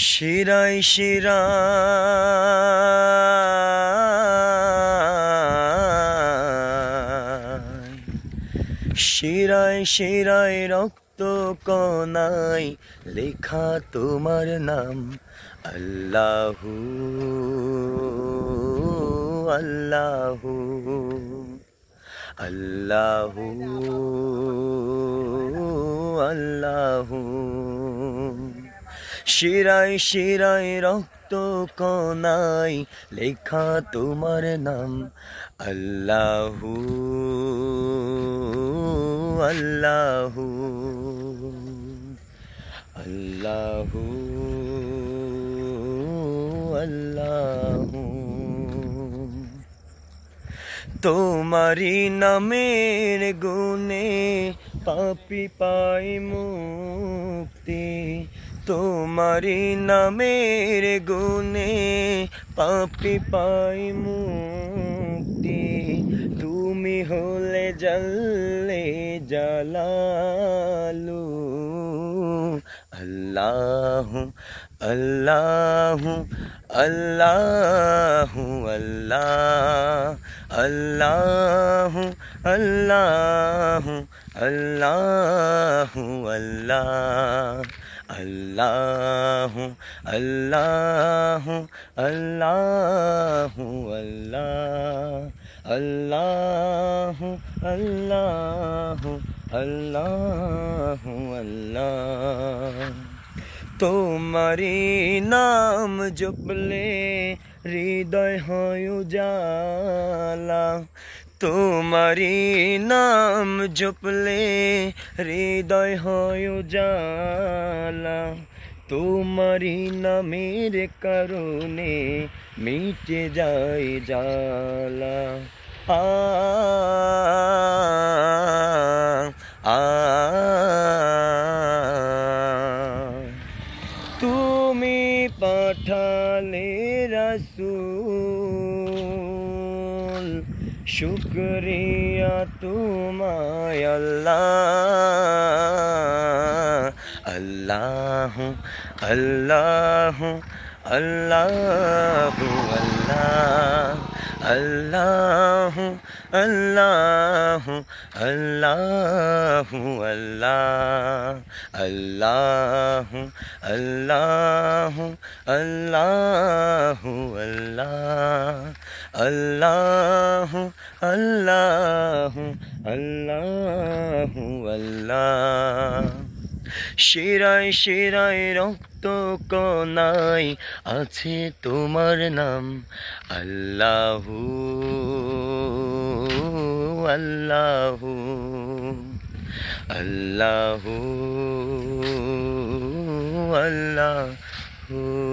শিরায় শিরায় শিরায় রক্ত কণায় লেখা তোমার নাম আল্লাহু আল্লাহু আল্লাহু আল্লাহু। শিরায় শিরায় রক্ত কণায় লেখা তোমার নাম আল্লাহু আল্লাহু আল্লাহু আল্লাহু। তোমারি নামের গুণে পাপী পাই মুক্তি, তোমারি নামের গুণে পাপী পাই মুক্তি। তুমি হলে জাল্লে জালালু আল্লাহু আল্লাহু আল্লাহু আল্লাহ আল্লাহু আল্লাহু আল্লাহু আল্লাহ আল্লাহু আল্লাহু আল্লাহু আল্লাহ আল্লাহু আল্লাহু আল্লাহু আল্লাহ। তোমারি নাম জপলে হৃদয় হয় উজালা, তোমারি নাম জপলে হৃদয় হয় উজালা। তোমারি নামের কারণে মিটে যায় জ্বালা। তুমি পাঠালে রাসূল, শুকরিয়া তোমায় আল্লাহ আল্লাহু আল্লাহু আল্লাহু আল্লাহ আল্লাহু আল্লাহু আল্লাহু আল্লাহ আল্লাহু আল্লাহ আল্লাহু আল্লাহু আল্লাহ। শিরায় শিরায় রক্ত কণায় আছে তোমার নাম আল্লাহু আল্লাহু আল্লাহু আল্লাহু।